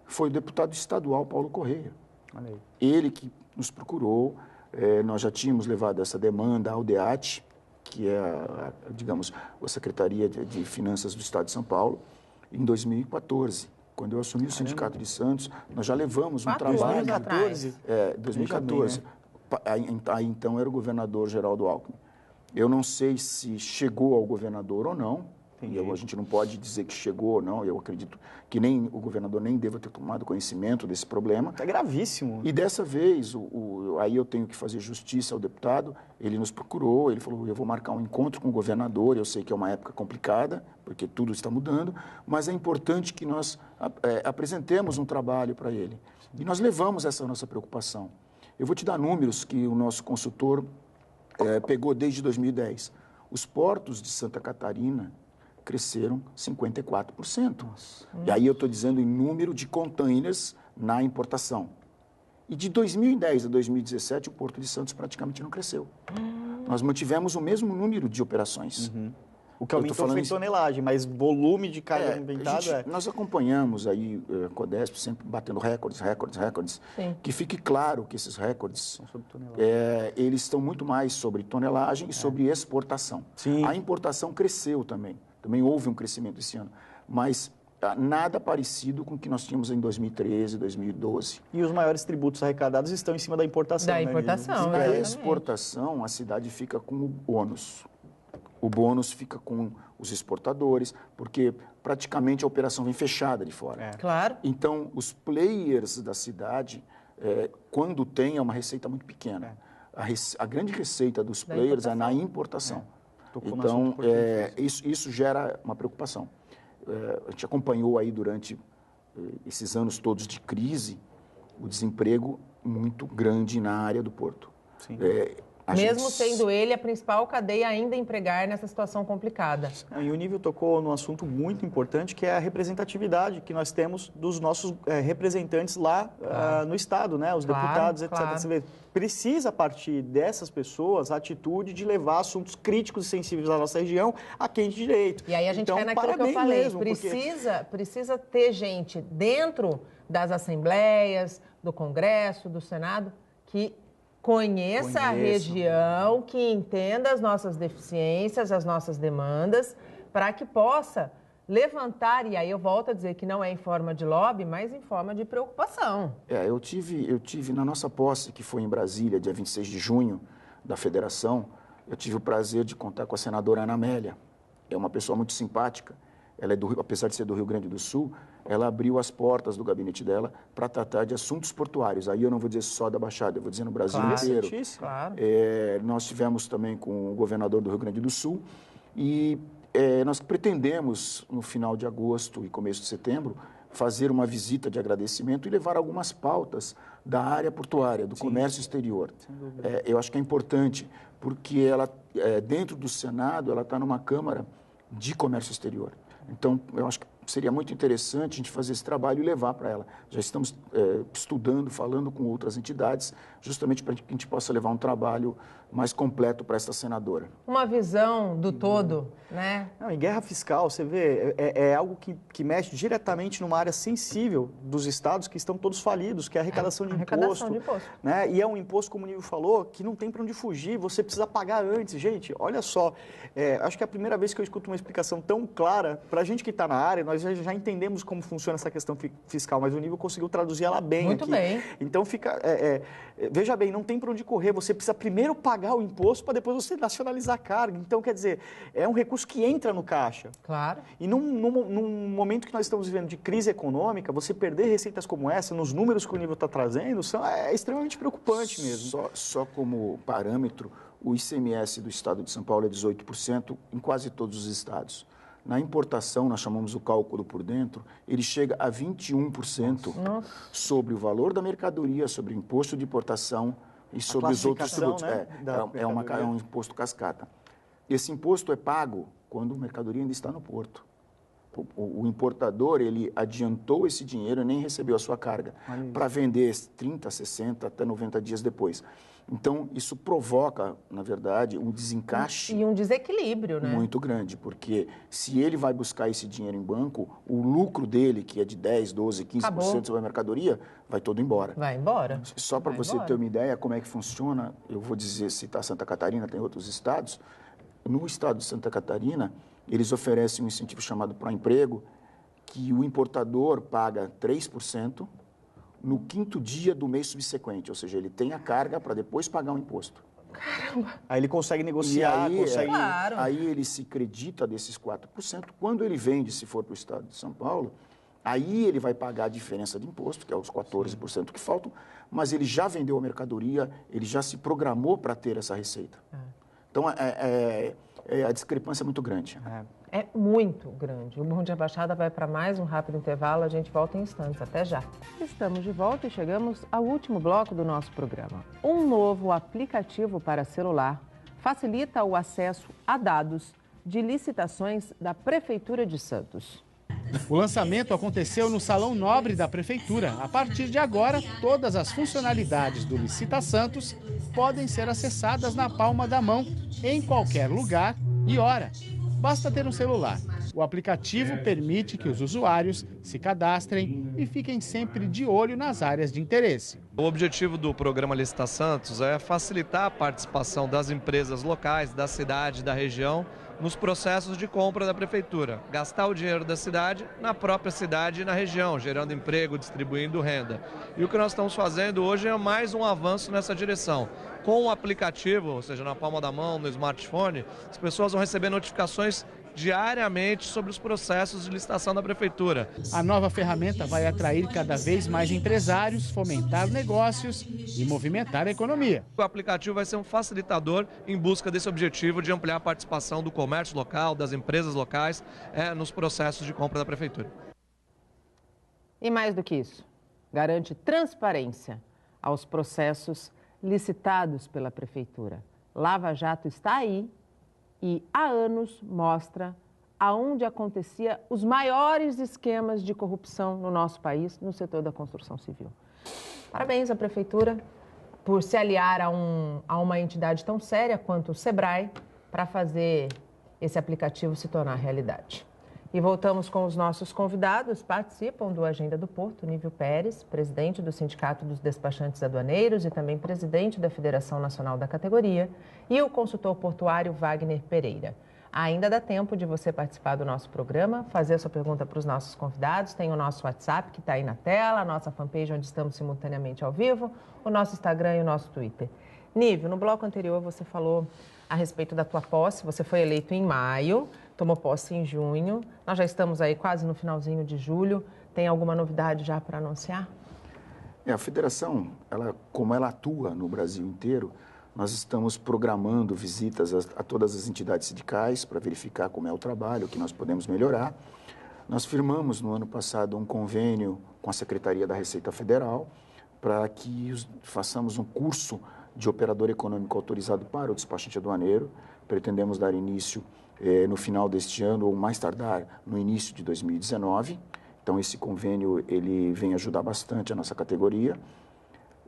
foi o deputado estadual Paulo Correia. Olha aí. Ele que nos procurou, nós já tínhamos levado essa demanda ao DEAT, que é, digamos, a Secretaria de Finanças do Estado de São Paulo, em 2014. Quando eu assumi o Sindicato de Santos, nós já levamos um trabalho... 2014? 2014. Aí, então, era o governador Geraldo Alckmin. Eu não sei se chegou ao governador ou não. A gente não pode dizer que chegou ou não. Eu acredito que nem o governador nem deva ter tomado conhecimento desse problema. É gravíssimo. E dessa vez, aí eu tenho que fazer justiça ao deputado. Ele nos procurou, ele falou, eu vou marcar um encontro com o governador. Eu sei que é uma época complicada, porque tudo está mudando, mas é importante que nós apresentemos um trabalho para ele. E nós levamos essa nossa preocupação. Eu vou te dar números que o nosso consultor pegou desde 2010. Os portos de Santa Catarina cresceram 54%. Nossa. E aí eu estou dizendo em número de containers na importação. E de 2010 a 2017, o Porto de Santos praticamente não cresceu. Nós mantivemos o mesmo número de operações. Uhum. O que aumentou foi tonelagem, mas volume de carga inventada... Nós acompanhamos aí a Codesp sempre batendo recordes. Sim. Que fique claro que esses recordes, eles estão muito mais sobre tonelagem e sobre exportação. Sim. A importação cresceu também. Também houve um crescimento esse ano, mas nada parecido com o que nós tínhamos em 2013, 2012. E os maiores tributos arrecadados estão em cima da importação. Da importação, né? A exportação, a cidade fica com o bônus. O bônus fica com os exportadores, porque praticamente a operação vem fechada de fora. Claro. Então, os players da cidade, quando tem, é uma receita muito pequena. A grande receita dos players é na importação. Então, isso gera uma preocupação. A gente acompanhou aí durante esses anos todos de crise o desemprego muito grande na área do porto. Sim. Mesmo sendo ele a principal cadeia ainda a empregar nessa situação complicada. E o Nível tocou num assunto muito importante, que é a representatividade que nós temos dos nossos representantes lá no Estado, né? Os deputados, etc. Você vê, precisa partir dessas pessoas a atitude de levar assuntos críticos e sensíveis da nossa região a quem de direito. E aí a gente cai naquilo que eu falei, mesmo, precisa ter gente dentro das assembleias, do Congresso, do Senado, que conheça a região, que entenda as nossas deficiências, as nossas demandas, para que possa levantar, e aí eu volto a dizer que não é em forma de lobby, mas em forma de preocupação. Eu tive na nossa posse, que foi em Brasília, dia 26 de junho, da Federação, eu tive o prazer de contar com a senadora Ana Amélia. É uma pessoa muito simpática, ela é apesar de ser do Rio Grande do Sul, ela abriu as portas do gabinete dela para tratar de assuntos portuários. Aí eu não vou dizer só da Baixada, eu vou dizer no Brasil inteiro. Claro. Nós tivemos também com o governador do Rio Grande do Sul e nós pretendemos, no final de agosto e começo de setembro, fazer uma visita de agradecimento e levar algumas pautas da área portuária, do comércio exterior. Eu acho que é importante, porque ela, dentro do Senado, ela está numa Câmara de Comércio Exterior. Então, eu acho que seria muito interessante a gente fazer esse trabalho e levar para ela. Já estamos estudando, falando com outras entidades, justamente para que a gente possa levar um trabalho mais completo para essa senadora. Uma visão do todo, né? Não, em guerra fiscal, você vê, é algo que mexe diretamente numa área sensível dos estados que estão todos falidos, que é a arrecadação de imposto. Né? E é um imposto, como o Nível falou, que não tem para onde fugir, você precisa pagar antes. Gente, olha só, acho que é a primeira vez que eu escuto uma explicação tão clara. Para a gente que está na área, nós já entendemos como funciona essa questão fiscal, mas o Nível conseguiu traduzir ela bem Muito aqui. bem. Então, veja bem, não tem para onde correr, você precisa primeiro pagar o imposto para depois você nacionalizar a carga. Então, quer dizer, é um recurso que entra no caixa. Claro. E num momento que nós estamos vivendo de crise econômica, você perder receitas como essa, nos números que o Nível está trazendo, é extremamente preocupante mesmo. Só como parâmetro, o ICMS do estado de São Paulo é 18% em quase todos os estados. Na importação, nós chamamos o cálculo por dentro, ele chega a 21% sobre o valor da mercadoria, sobre o imposto de importação e sobre os outros tributos. Né, é um imposto cascata. Esse imposto é pago quando a mercadoria ainda está no porto. O importador, ele adiantou esse dinheiro e nem recebeu a sua carga para vender 30, 60, até 90 dias depois. Então, isso provoca, na verdade, um desencaixe... E um desequilíbrio, né? Muito grande, porque se ele vai buscar esse dinheiro em banco, o lucro dele, que é de 10, 12, 15% sobre a mercadoria, vai todo embora. Vai embora. Só para você ter uma ideia como é que funciona, eu vou citar Santa Catarina, tem outros estados. No estado de Santa Catarina, eles oferecem um incentivo chamado Pro Emprego, que o importador paga 3%, no 5º dia do mês subsequente, ou seja, ele tem a carga para depois pagar o imposto. Caramba! Aí ele consegue negociar, aí ele se acredita desses 4%. Quando ele vende, se for para o estado de São Paulo, aí ele vai pagar a diferença de imposto, que é os 14% que faltam, mas ele já vendeu a mercadoria, ele já se programou para ter essa receita. Então, a discrepância é muito grande. É muito grande. O Bom Dia Baixada vai para mais um rápido intervalo. A gente volta em instantes. Até já. Estamos de volta e chegamos ao último bloco do nosso programa. Um novo aplicativo para celular facilita o acesso a dados de licitações da Prefeitura de Santos. O lançamento aconteceu no Salão Nobre da Prefeitura. A partir de agora, todas as funcionalidades do Licita Santos podem ser acessadas na palma da mão, em qualquer lugar e hora. Basta ter um celular. O aplicativo permite que os usuários se cadastrem e fiquem sempre de olho nas áreas de interesse. O objetivo do programa Licita Santos é facilitar a participação das empresas locais, da cidade, da região, nos processos de compra da prefeitura. Gastar o dinheiro da cidade na própria cidade e na região, gerando emprego, distribuindo renda. E o que nós estamos fazendo hoje é mais um avanço nessa direção. Com o aplicativo, ou seja, na palma da mão, no smartphone, as pessoas vão receber notificações diariamente sobre os processos de licitação da prefeitura. A nova ferramenta vai atrair cada vez mais empresários, fomentar negócios e movimentar a economia. O aplicativo vai ser um facilitador em busca desse objetivo de ampliar a participação do comércio local, das empresas locais, nos processos de compra da prefeitura. E mais do que isso, garante transparência aos processos licitados pela prefeitura. Lava Jato está aí e há anos mostra aonde acontecia os maiores esquemas de corrupção no nosso país, no setor da construção civil. Parabéns à prefeitura por se aliar a uma entidade tão séria quanto o Sebrae para fazer esse aplicativo se tornar realidade. E voltamos com os nossos convidados. Participam do Agenda do Porto, Nível Pérez, presidente do Sindicato dos Despachantes Aduaneiros e também presidente da Federação Nacional da categoria, e o consultor portuário Wagner Pereira. Ainda dá tempo de você participar do nosso programa, fazer a sua pergunta para os nossos convidados. Tem o nosso WhatsApp que está aí na tela, a nossa fanpage onde estamos simultaneamente ao vivo, o nosso Instagram e o nosso Twitter. Nível, no bloco anterior você falou a respeito da tua posse. Você foi eleito em maio, tomou posse em junho. Nós já estamos aí quase no finalzinho de julho. Tem alguma novidade já para anunciar? A federação, como ela atua no Brasil inteiro, nós estamos programando visitas a todas as entidades sindicais para verificar como é o trabalho, o que nós podemos melhorar. Nós firmamos no ano passado um convênio com a Secretaria da Receita Federal para que façamos um curso de operador econômico autorizado para o despachante aduaneiro. Pretendemos dar início no final deste ano ou mais tardar no início de 2019. Então, esse convênio ele vem ajudar bastante a nossa categoria.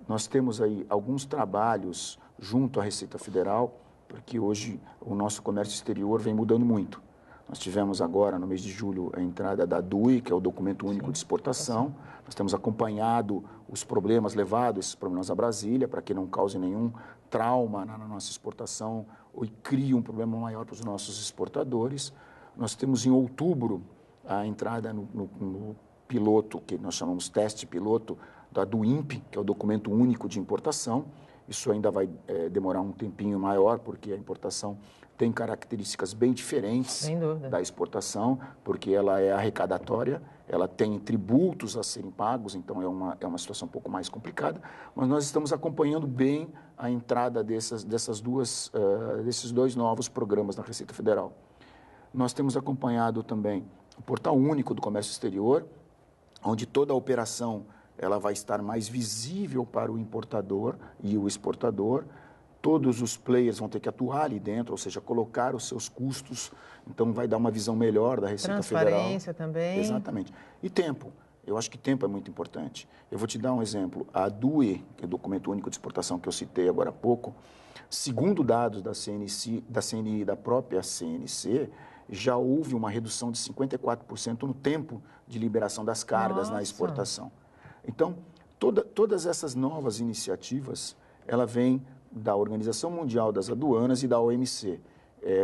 Nós temos aí alguns trabalhos junto à Receita Federal, porque hoje o nosso comércio exterior vem mudando muito. Nós tivemos agora, no mês de julho, a entrada da DUI, que é o Documento Único de Exportação. Nós temos acompanhado os problemas, levado esses problemas a Brasília, para que não cause nenhum trauma na nossa exportação ou crie um problema maior para os nossos exportadores. Nós temos em outubro a entrada no piloto, que nós chamamos teste piloto, da DUIMP, que é o Documento Único de Importação. Isso ainda vai demorar um tempinho maior, porque a importação tem características bem diferentes da exportação, porque ela é arrecadatória, ela tem tributos a serem pagos, então é uma situação um pouco mais complicada, mas nós estamos acompanhando bem a entrada desses dois novos programas da Receita Federal. Nós temos acompanhado também o Portal Único do Comércio Exterior, onde toda a operação ela vai estar mais visível para o importador e o exportador. Todos os players vão ter que atuar ali dentro, ou seja, colocar os seus custos. Então, vai dar uma visão melhor da Receita Federal. Transparência também. Exatamente. E tempo. Eu acho que tempo é muito importante. Eu vou te dar um exemplo. A DUE, que é o Documento Único de Exportação que eu citei agora há pouco, segundo dados da CNI e da própria CNC, já houve uma redução de 54% no tempo de liberação das cargas na exportação. Então, todas essas novas iniciativas, ela vem da Organização Mundial das Aduanas e da OMC.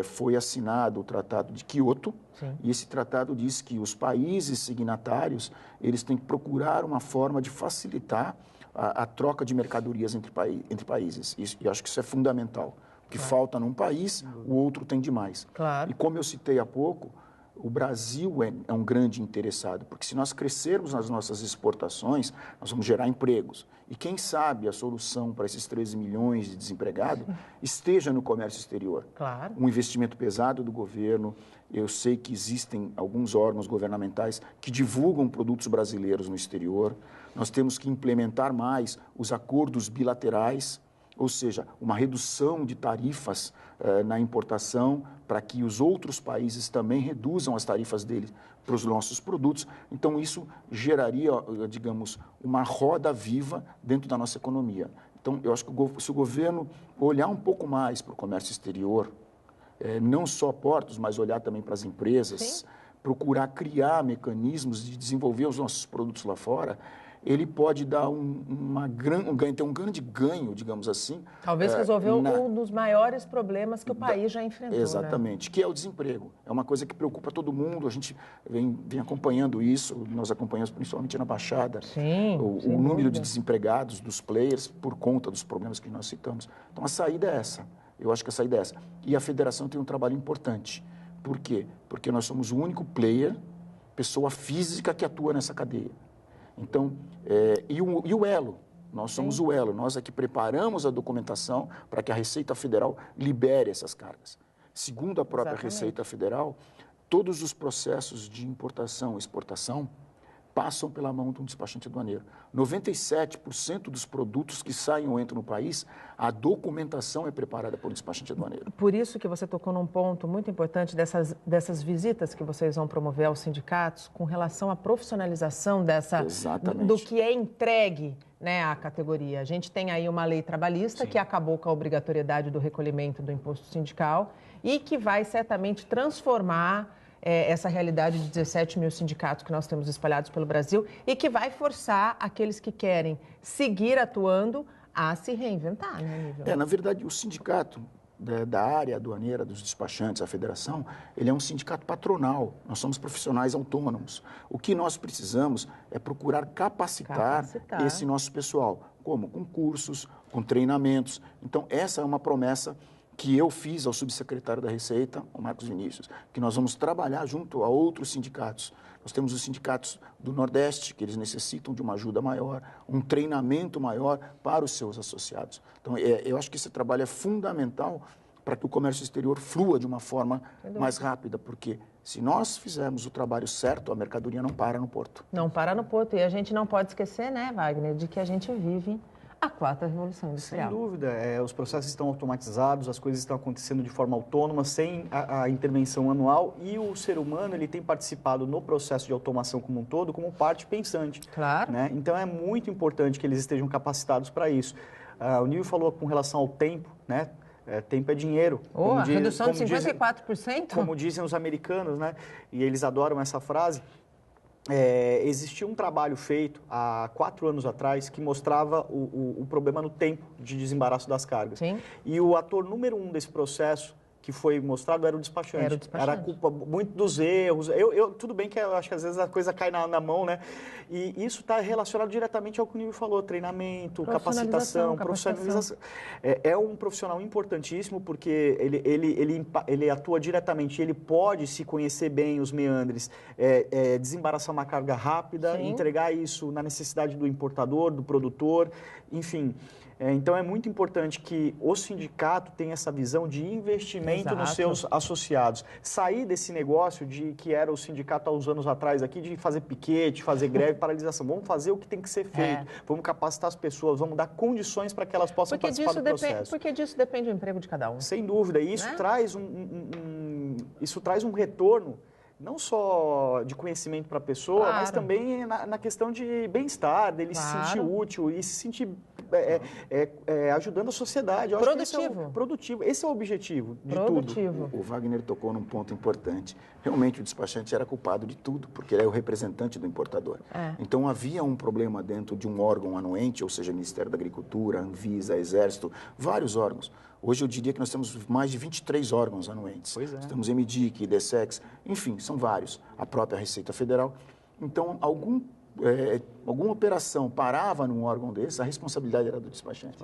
Foi assinado o Tratado de Quioto, e esse tratado diz que os países signatários, eles têm que procurar uma forma de facilitar a troca de mercadorias entre países. E acho que isso é fundamental. O que falta num país, o outro tem demais. Claro. E como eu citei há pouco, o Brasil é um grande interessado, porque se nós crescermos nas nossas exportações, nós vamos gerar empregos. E quem sabe a solução para esses 13 milhões de desempregados esteja no comércio exterior. Claro. Um investimento pesado do governo. Eu sei que existem alguns órgãos governamentais que divulgam produtos brasileiros no exterior. Nós temos que implementar mais os acordos bilaterais, ou seja, uma redução de tarifas na importação para que os outros países também reduzam as tarifas deles para os nossos produtos. Então, isso geraria, digamos, uma roda viva dentro da nossa economia. Então, eu acho que se o governo olhar um pouco mais para o comércio exterior, não só portos, mas olhar também para as empresas, procurar criar mecanismos de desenvolver os nossos produtos lá fora, ele pode dar ter um grande ganho, digamos assim. Talvez resolver um dos maiores problemas que o país já enfrentou. Exatamente, que é o desemprego. É uma coisa que preocupa todo mundo, a gente vem acompanhando isso, nós acompanhamos principalmente na Baixada, o número de desempregados dos players por conta dos problemas que nós citamos. Então, a saída é essa. Eu acho que a saída é essa. E a federação tem um trabalho importante. Por quê? Porque nós somos o único player, pessoa física que atua nessa cadeia. Então, e o elo, nós somos o elo, nós é que preparamos a documentação para que a Receita Federal libere essas cargas. Segundo a própria Receita Federal, todos os processos de importação e exportação passam pela mão de um despachante aduaneiro. 97% dos produtos que saem ou entram no país, a documentação é preparada por um despachante aduaneiro. Por isso que você tocou num ponto muito importante dessas visitas que vocês vão promover aos sindicatos com relação à profissionalização do que é entregue, né, à categoria. A gente tem aí uma lei trabalhista que acabou com a obrigatoriedade do recolhimento do imposto sindical e que vai certamente transformar essa realidade de 17 mil sindicatos que nós temos espalhados pelo Brasil e que vai forçar aqueles que querem seguir atuando a se reinventar, né, Nível? Na verdade, o sindicato da área aduaneira, dos despachantes, a federação, ele é um sindicato patronal. Nós somos profissionais autônomos. O que nós precisamos é procurar capacitar esse nosso pessoal. Como? Com cursos, com treinamentos. Então, essa é uma promessa que eu fiz ao subsecretário da Receita, o Marcos Vinícius, que nós vamos trabalhar junto a outros sindicatos. Nós temos os sindicatos do Nordeste, que eles necessitam de uma ajuda maior, um treinamento maior para os seus associados. Então, eu acho que esse trabalho é fundamental para que o comércio exterior flua de uma forma mais rápida, porque se nós fizermos o trabalho certo, a mercadoria não para no porto. Não para no porto. E a gente não pode esquecer, né, Wagner, de que a gente vive a quarta revolução industrial. Sem dúvida, os processos estão automatizados, as coisas estão acontecendo de forma autônoma, sem a intervenção manual, e o ser humano ele tem participado no processo de automação como um todo, como parte pensante. Claro. Né? Então, é muito importante que eles estejam capacitados para isso. O Nívio falou com relação ao tempo, né? Tempo é dinheiro. A redução de 54%? Como dizem os americanos, né? E eles adoram essa frase. Existia um trabalho feito há 4 anos atrás que mostrava o problema no tempo de desembaraço das cargas. Sim. E o ator número 1 desse processo que foi mostrado era o despachante. Era culpa muito dos erros. Tudo bem que eu acho que às vezes a coisa cai na mão, né? E isso está relacionado diretamente ao que o Nívio falou, treinamento, capacitação, profissionalização. É um profissional importantíssimo porque ele atua diretamente, ele pode se conhecer bem os meandres, desembaraçar uma carga rápida, Sim. entregar isso na necessidade do importador, do produtor, enfim. Então, é muito importante que o sindicato tenha essa visão de investimento Exato. Nos seus associados. Sair desse negócio que era o sindicato há uns anos atrás aqui, de fazer piquete, fazer greve, paralisação. Vamos fazer o que tem que ser feito. Vamos capacitar as pessoas, vamos dar condições para que elas possam participar do processo. Porque disso depende do emprego de cada um. Sem dúvida. E isso traz isso traz um retorno não só de conhecimento para a pessoa, mas também na questão de bem-estar, dele se sentir útil e se sentir ajudando a sociedade. Eu Produtivo. Produtivo. Esse é o objetivo de tudo. O Wagner tocou num ponto importante. Realmente, o despachante era culpado de tudo, porque ele é o representante do importador. Então, havia um problema dentro de um órgão anuente, ou seja, Ministério da Agricultura, Anvisa, Exército, vários órgãos. Hoje eu diria que nós temos mais de 23 órgãos anuentes. Nós temos MDIC, IDSEX, enfim, são vários. A própria Receita Federal. Então, alguma operação parava num órgão desse, a responsabilidade era do despachante.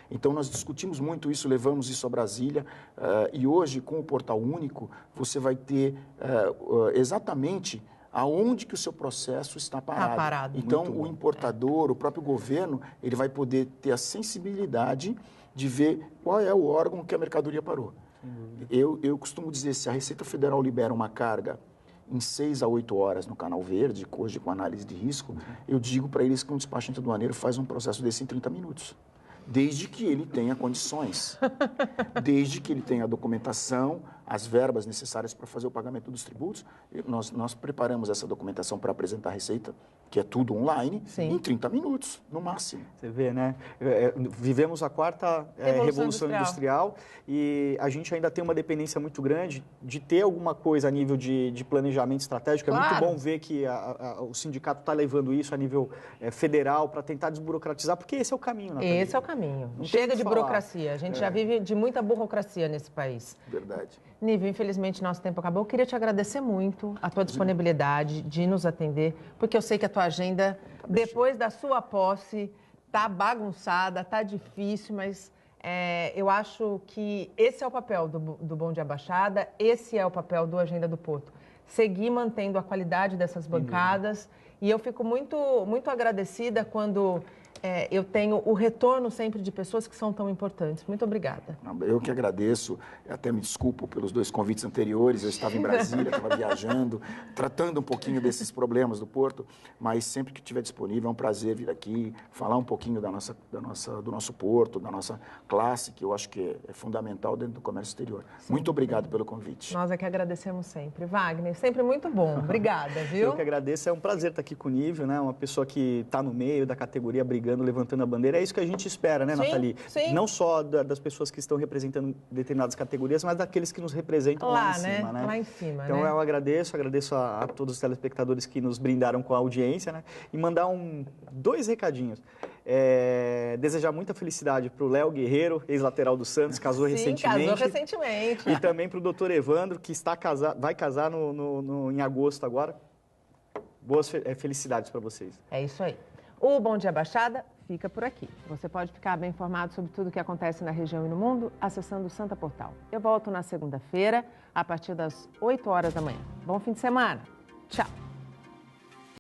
Então, nós discutimos muito isso, levamos isso a Brasília, e hoje, com o Portal Único, você vai ter exatamente aonde que o seu processo está parado. Então, o importador, o próprio governo, ele vai poder ter a sensibilidade de ver qual é o órgão que a mercadoria parou. Eu costumo dizer, se a Receita Federal libera uma carga em 6 a 8 horas no Canal Verde, hoje com análise de risco, eu digo para eles que um despachante aduaneiro faz um processo desse em 30 minutos. Desde que ele tenha condições, desde que ele tenha a documentação, as verbas necessárias para fazer o pagamento dos tributos. Nós preparamos essa documentação para apresentar a Receita, que é tudo online, em 30 minutos, no máximo. Você vê, né? Vivemos a 4ª Revolução Industrial e a gente ainda tem uma dependência muito grande de ter alguma coisa a nível de planejamento estratégico. É muito bom ver que o sindicato está levando isso a nível federal para tentar desburocratizar, porque esse é o caminho, Nathalie. Esse é o caminho. Chega de burocracia. A gente já vive de muita burocracia nesse país. Verdade. Nívio, infelizmente nosso tempo acabou. Eu queria te agradecer muito a tua disponibilidade de nos atender, porque eu sei que a tua agenda, depois da sua posse, tá bagunçada, tá difícil, mas eu acho que esse é o papel do Bom Dia Baixada, esse é o papel do Agenda do Porto. Seguir mantendo a qualidade dessas bancadas e eu fico muito, muito agradecida quando eu tenho o retorno sempre de pessoas que são tão importantes. Muito obrigada. Eu que agradeço, até me desculpo pelos 2 convites anteriores, eu estava em Brasília, estava viajando, tratando um pouquinho desses problemas do Porto, mas sempre que estiver disponível é um prazer vir aqui, falar um pouquinho do nosso Porto, da nossa classe, que eu acho que é fundamental dentro do comércio exterior. Sim. Muito obrigado pelo convite. Nós é que agradecemos sempre. Wagner, sempre muito bom. Obrigada, viu? Eu que agradeço, é um prazer estar aqui com o Nívio, né? Uma pessoa que está no meio da categoria brigando, levantando a bandeira. É isso que a gente espera, né, Nathalie? Sim. Não só das pessoas que estão representando determinadas categorias, mas daqueles que nos representam lá em cima, né? Lá em cima, então, eu agradeço a todos os telespectadores que nos brindaram com a audiência, né? E mandar 2 recadinhos. Desejar muita felicidade para o Léo Guerreiro, ex-lateral do Santos, casou recentemente. Casou recentemente. E também para o doutor Evandro, que vai casar em agosto agora. Boas felicidades para vocês. É isso aí. O Bom Dia Baixada fica por aqui. Você pode ficar bem informado sobre tudo o que acontece na região e no mundo acessando o Santa Portal. Eu volto na segunda-feira, a partir das 8 horas da manhã. Bom fim de semana. Tchau.